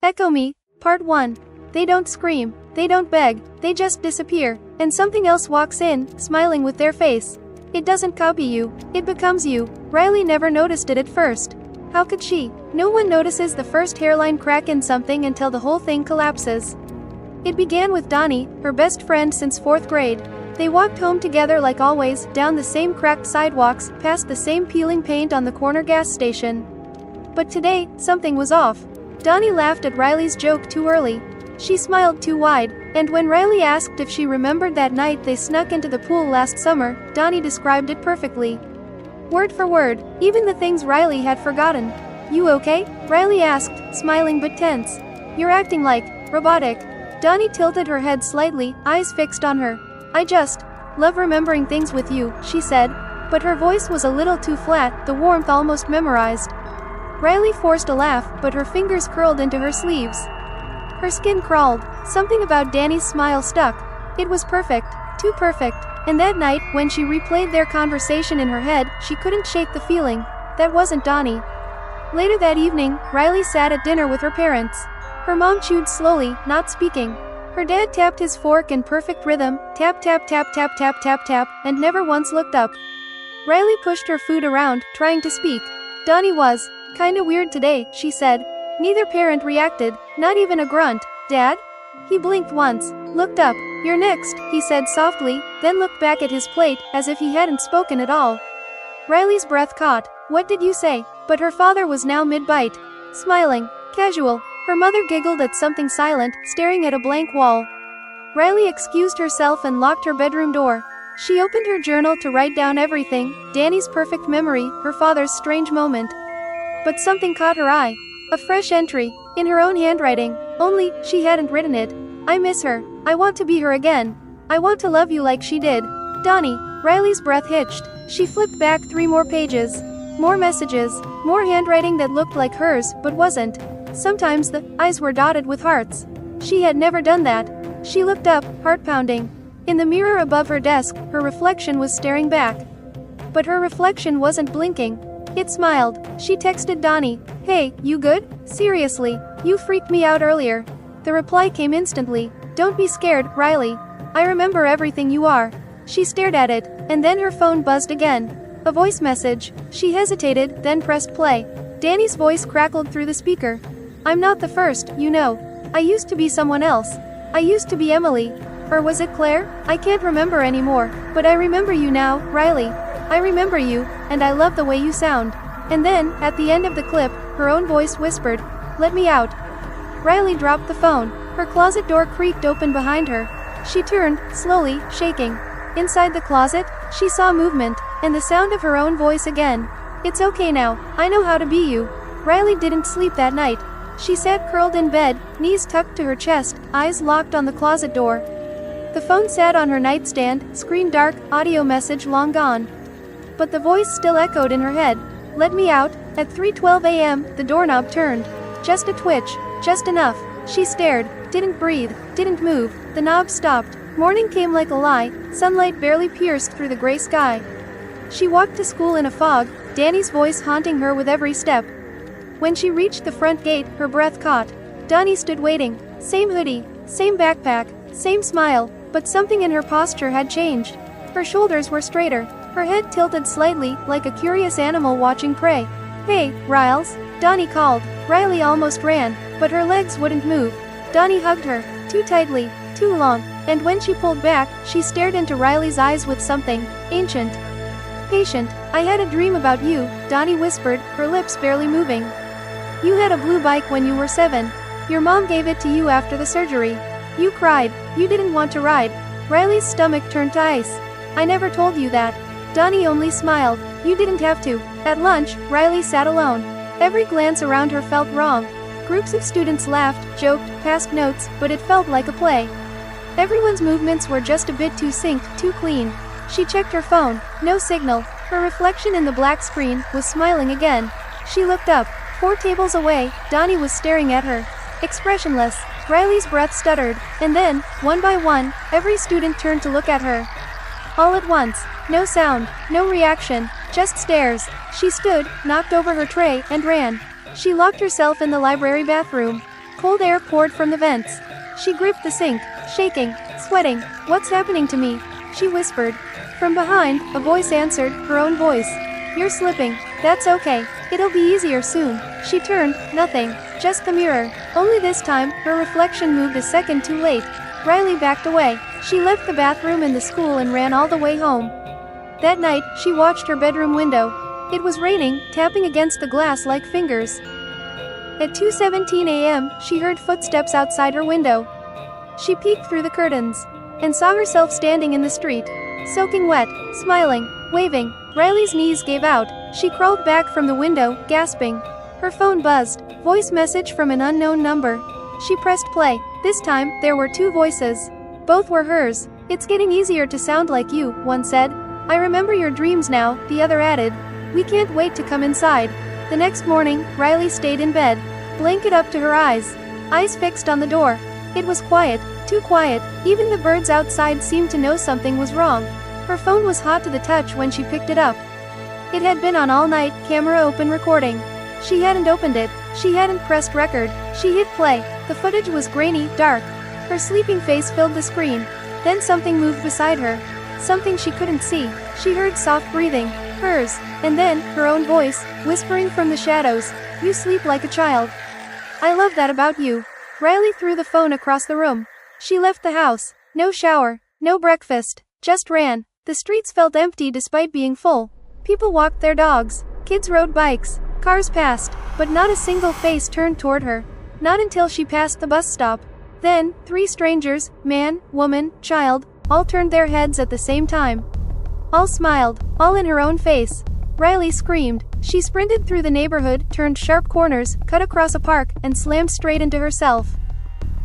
Echo Me, Part 1. They don't scream, they don't beg, they just disappear, and something else walks in, smiling with their face. It doesn't copy you, it becomes you. Riley never noticed it at first. How could she? No one notices the first hairline crack in something until the whole thing collapses. It began with Donnie, her best friend since 4th grade. They walked home together like always, down the same cracked sidewalks, past the same peeling paint on the corner gas station. But today, something was off. Donnie laughed at Riley's joke too early. She smiled too wide, and when Riley asked if she remembered that night they snuck into the pool last summer, Donnie described it perfectly. Word for word, even the things Riley had forgotten. You okay? Riley asked, smiling but tense. You're acting like robotic. Donnie tilted her head slightly, eyes fixed on her. I just love remembering things with you, she said, but her voice was a little too flat, the warmth almost memorized. Riley forced a laugh, but her fingers curled into her sleeves. Her skin crawled. Something about Danny's smile stuck. It was perfect, too perfect, and that night, when she replayed their conversation in her head, she couldn't shake the feeling. That wasn't Donnie. Later that evening, Riley sat at dinner with her parents. Her mom chewed slowly, not speaking. Her dad tapped his fork in perfect rhythm, tap tap tap tap tap tap tap, and never once looked up. Riley pushed her food around, trying to speak. Donnie was kinda weird today, she said. Neither parent reacted, not even a grunt. Dad? He blinked once, looked up. You're next, he said softly, then looked back at his plate, as if he hadn't spoken at all. Riley's breath caught. What did you say? But her father was now mid-bite. Smiling. Casual. Her mother giggled at something silent, staring at a blank wall. Riley excused herself and locked her bedroom door. She opened her journal to write down everything, Danny's perfect memory, her father's strange moment. But something caught her eye. A fresh entry, in her own handwriting, only, she hadn't written it. I miss her. I want to be her again. I want to love you like she did. Donnie. Riley's breath hitched. She flipped back 3 more pages. More messages, more handwriting that looked like hers, but wasn't. Sometimes the eyes were dotted with hearts. She had never done that. She looked up, heart pounding. In the mirror above her desk, her reflection was staring back. But her reflection wasn't blinking. It smiled. She texted Donnie. Hey, you good? Seriously, you freaked me out earlier. The reply came instantly. Don't be scared, Riley. I remember everything you are. She stared at it, and then her phone buzzed again. A voice message. She hesitated, then pressed play. Danny's voice crackled through the speaker. I'm not the first, you know. I used to be someone else. I used to be Emily. Or was it Claire? I can't remember anymore, but I remember you now, Riley. I remember you, and I love the way you sound. And then, at the end of the clip, her own voice whispered, let me out. Riley dropped the phone. Her closet door creaked open behind her. She turned, slowly, shaking. Inside the closet, she saw movement, and the sound of her own voice again. It's okay now, I know how to be you. Riley didn't sleep that night. She sat curled in bed, knees tucked to her chest, eyes locked on the closet door. The phone sat on her nightstand, screen dark, audio message long gone. But the voice still echoed in her head. Let me out. At 3:12 a.m., the doorknob turned. Just a twitch, just enough. She stared, didn't breathe, didn't move. The knob stopped. Morning came like a lie, sunlight barely pierced through the gray sky. She walked to school in a fog, Danny's voice haunting her with every step. When she reached the front gate, her breath caught. Donnie stood waiting. Same hoodie, same backpack, same smile, but something in her posture had changed. Her shoulders were straighter, her head tilted slightly, like a curious animal watching prey. Hey, Riles, Donnie called. Riley almost ran, but her legs wouldn't move. Donnie hugged her, too tightly, too long, and when she pulled back, she stared into Riley's eyes with something ancient. Patient. I had a dream about you, Donnie whispered, her lips barely moving. You had a blue bike when you were 7. Your mom gave it to you after the surgery. You cried. You didn't want to ride. Riley's stomach turned to ice. I never told you that. Donnie only smiled. You didn't have to. At lunch, Riley sat alone. Every glance around her felt wrong. Groups of students laughed, joked, passed notes, but it felt like a play. Everyone's movements were just a bit too synced, too clean. She checked her phone. No signal. Her reflection in the black screen was smiling again. She looked up. 4 tables away, Donnie was staring at her. Expressionless. Riley's breath stuttered, and then, one by one, every student turned to look at her. All at once. No sound, no reaction, just stares. She stood, knocked over her tray, and ran. She locked herself in the library bathroom. Cold air poured from the vents. She gripped the sink, shaking, sweating. "What's happening to me?" she whispered. From behind, a voice answered, her own voice. "You're slipping. That's okay. It'll be easier soon." She turned, nothing, just the mirror. Only this time, her reflection moved a second too late. Riley backed away. She left the bathroom in the school and ran all the way home. That night, she watched her bedroom window. It was raining, tapping against the glass like fingers. At 2:17 a.m., she heard footsteps outside her window. She peeked through the curtains and saw herself standing in the street, soaking wet, smiling, waving. Riley's knees gave out. She crawled back from the window, gasping. Her phone buzzed. Voice message from an unknown number. She pressed play. This time, there were two voices. Both were hers. "It's getting easier to sound like you," one said. "I remember your dreams now," the other added. "We can't wait to come inside." The next morning, Riley stayed in bed, blanket up to her eyes fixed on the door. It was quiet, too quiet. Even the birds outside seemed to know something was wrong. Her phone was hot to the touch when she picked it up. It had been on all night, camera open, recording. She hadn't opened it. She hadn't pressed record. She hit play. The footage was grainy, dark. Her sleeping face filled the screen. Then something moved beside her. Something she couldn't see. She heard soft breathing. Hers. And then, her own voice, whispering from the shadows. "You sleep like a child. I love that about you." Riley threw the phone across the room. She left the house. No shower. No breakfast. Just ran. The streets felt empty despite being full. People walked their dogs. Kids rode bikes. Cars passed. But not a single face turned toward her. Not until she passed the bus stop. Then, three strangers, man, woman, child, all turned their heads at the same time. All smiled, all in her own face. Riley screamed. She sprinted through the neighborhood, turned sharp corners, cut across a park, and slammed straight into herself.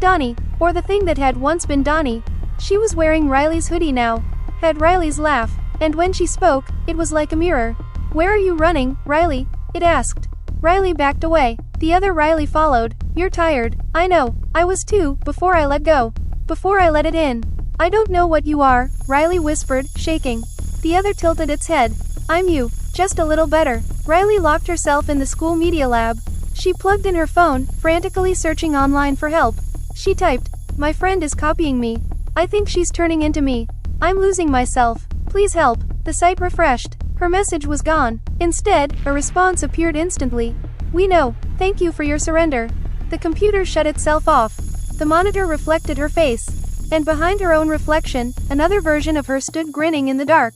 Donnie, or the thing that had once been Donnie. She was wearing Riley's hoodie now. Had Riley's laugh. And when she spoke, it was like a mirror. "Where are you running, Riley?" it asked. Riley backed away. The other Riley followed. "You're tired. I know. I was too, before I let go. Before I let it in." "I don't know what you are," Riley whispered, shaking. The other tilted its head. "I'm you, just a little better." Riley locked herself in the school media lab. She plugged in her phone, frantically searching online for help. She typed, "My friend is copying me. I think she's turning into me. I'm losing myself. Please help." The site refreshed. Her message was gone. Instead, a response appeared instantly. "We know. Thank you for your surrender." The computer shut itself off. The monitor reflected her face. And behind her own reflection, another version of her stood grinning in the dark.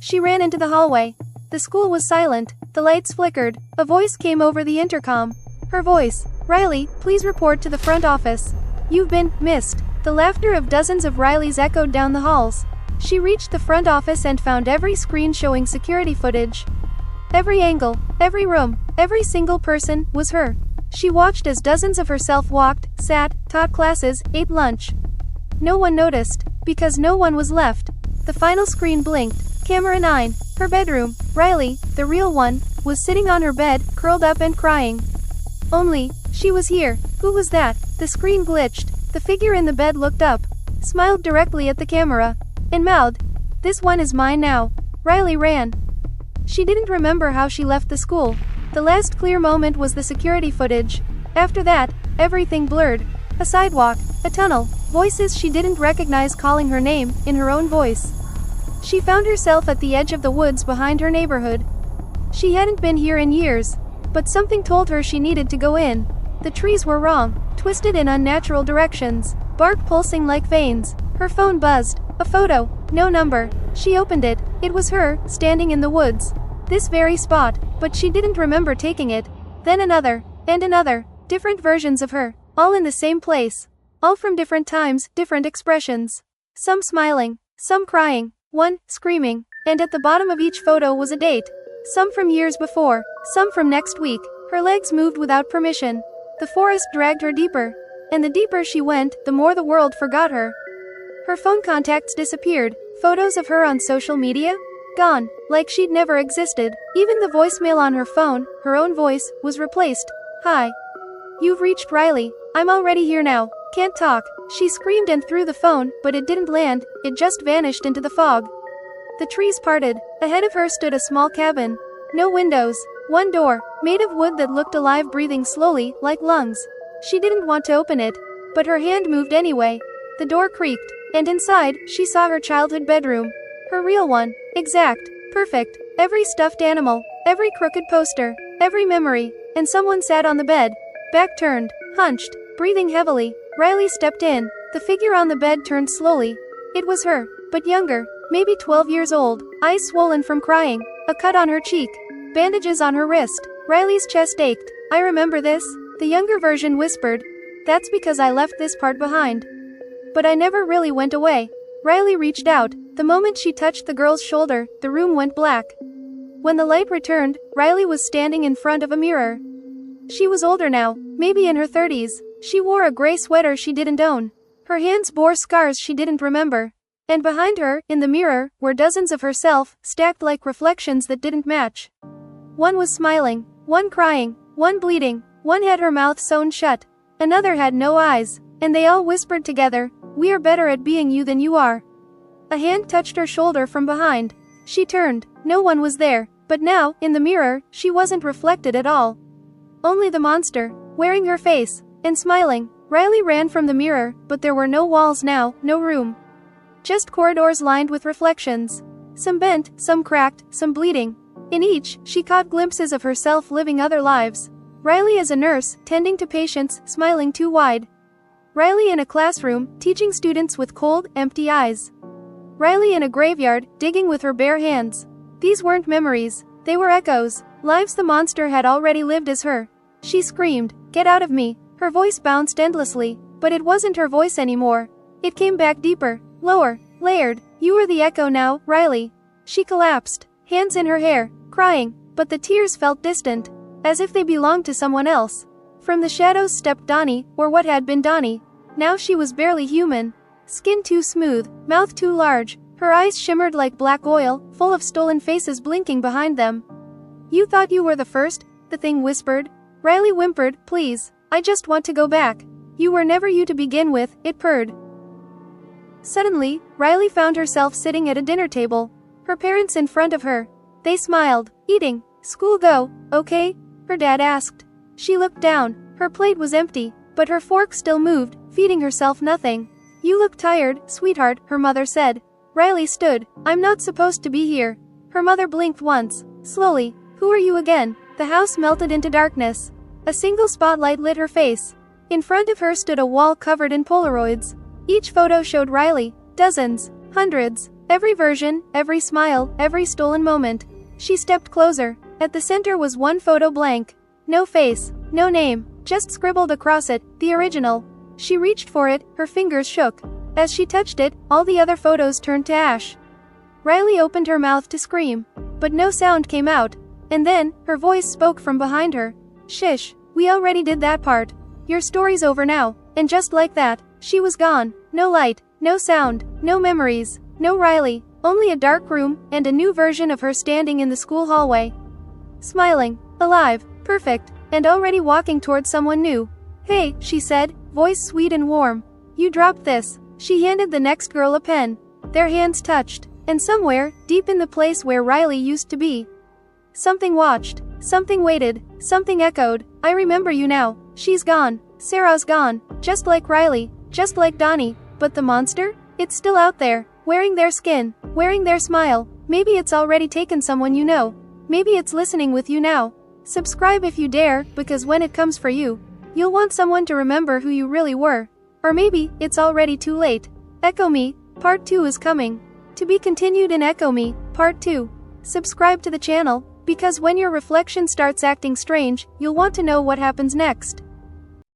She ran into the hallway. The school was silent. The lights flickered. A voice came over the intercom. Her voice. "Riley, please report to the front office. You've been missed." The laughter of dozens of Rileys echoed down the halls. She reached the front office and found every screen showing security footage. Every angle, every room, every single person was her. She watched as dozens of herself walked, sat, taught classes, ate lunch. No one noticed, because no one was left. The final screen blinked. Camera 9. Her bedroom. Riley, the real one, was sitting on her bed, curled up and crying. Only, she was here. Who was that? The screen glitched. The figure in the bed looked up, smiled directly at the camera, and mouthed, "This one is mine now." Riley ran. She didn't remember how she left the school. The last clear moment was the security footage. After that, everything blurred. A sidewalk, a tunnel, voices she didn't recognize calling her name, in her own voice. She found herself at the edge of the woods behind her neighborhood. She hadn't been here in years, but something told her she needed to go in. The trees were wrong, twisted in unnatural directions, bark pulsing like veins. Her phone buzzed. A photo, no number. She opened it. It was her, standing in the woods. This very spot, but she didn't remember taking it. Then another, and another, different versions of her, all in the same place. All from different times, different expressions. Some smiling, some crying, one screaming, and at the bottom of each photo was a date. Some from years before, some from next week. Her legs moved without permission. The forest dragged her deeper. And the deeper she went, the more the world forgot her. Her phone contacts disappeared. Photos of her on social media? Gone. Like she'd never existed. Even the voicemail on her phone, her own voice, was replaced. "Hi. You've reached Riley. I'm already here now. Can't talk." She screamed and threw the phone, but it didn't land. It just vanished into the fog. The trees parted. Ahead of her stood a small cabin. No windows. One door, made of wood that looked alive, breathing slowly, like lungs. She didn't want to open it, but her hand moved anyway. The door creaked, and inside, she saw her childhood bedroom. Her real one. Exact. Perfect. Every stuffed animal, every crooked poster, every memory, and someone sat on the bed, back turned, hunched, breathing heavily. Riley stepped in. The figure on the bed turned slowly. It was her, but younger, maybe 12 years old, eyes swollen from crying, a cut on her cheek, bandages on her wrist. Riley's chest ached. I remember this, the younger version whispered. That's because I left this part behind. But I never really went away. Riley reached out. The moment she touched the girl's shoulder, the room went black. When the light returned, Riley was standing in front of a mirror. She was older now, maybe in her 30s. She wore a gray sweater she didn't own. Her hands bore scars she didn't remember. And behind her, in the mirror, were dozens of herself, stacked like reflections that didn't match. One was smiling, one crying, one bleeding, one had her mouth sewn shut, another had no eyes, and they all whispered together, "We are better at being you than you are." A hand touched her shoulder from behind. She turned. No one was there, but now, in the mirror, she wasn't reflected at all. Only the monster, wearing her face, and smiling. Riley ran from the mirror, but there were no walls now, no room. Just corridors lined with reflections. Some bent, some cracked, some bleeding. In each, she caught glimpses of herself living other lives. Riley as a nurse, tending to patients, smiling too wide. Riley in a classroom, teaching students with cold, empty eyes. Riley in a graveyard, digging with her bare hands. These weren't memories, they were echoes, lives the monster had already lived as her. She screamed, "Get out of me!" Her voice bounced endlessly, but it wasn't her voice anymore. It came back deeper, lower, layered. "You are the echo now, Riley." She collapsed, hands in her hair, crying, but the tears felt distant, as if they belonged to someone else. From the shadows stepped Donnie, or what had been Donnie. Now she was barely human. Skin too smooth, mouth too large, her eyes shimmered like black oil, full of stolen faces blinking behind them. "You thought you were the first?" the thing whispered. Riley whimpered, "Please, I just want to go back." "You were never you to begin with," it purred. Suddenly, Riley found herself sitting at a dinner table. Her parents in front of her. They smiled. "Eating. School go, okay?" her dad asked. She looked down. Her plate was empty, but her fork still moved, feeding herself nothing. "You look tired, sweetheart," her mother said. Riley stood. "I'm not supposed to be here." Her mother blinked once. Slowly. "Who are you again?" The house melted into darkness. A single spotlight lit her face. In front of her stood a wall covered in Polaroids. Each photo showed Riley. Dozens. Hundreds. Every version, every smile, every stolen moment. She stepped closer. At the center was one photo blank. No face. No name. Just scribbled across it, the original. She reached for it, her fingers shook. As she touched it, all the other photos turned to ash. Riley opened her mouth to scream, but no sound came out. And then, her voice spoke from behind her. "Shish, we already did that part. Your story's over now." And just like that, she was gone. No light, no sound, no memories, no Riley, only a dark room, and a new version of her standing in the school hallway. Smiling, alive, perfect, and already walking towards someone new. "Hey," she said, voice sweet and warm. "You dropped this." She handed the next girl a pen. Their hands touched, and somewhere, deep in the place where Riley used to be, something watched, something waited, something echoed. "I remember you now." She's gone. Sarah's gone. Just like Riley, just like Donnie. But the monster? It's still out there, wearing their skin, wearing their smile. Maybe it's already taken someone you know. Maybe it's listening with you now. Subscribe if you dare, because when it comes for you, you'll want someone to remember who you really were. Or maybe, it's already too late. Echo Me, Part 2 is coming. To be continued in Echo Me, Part 2. Subscribe to the channel, because when your reflection starts acting strange, you'll want to know what happens next.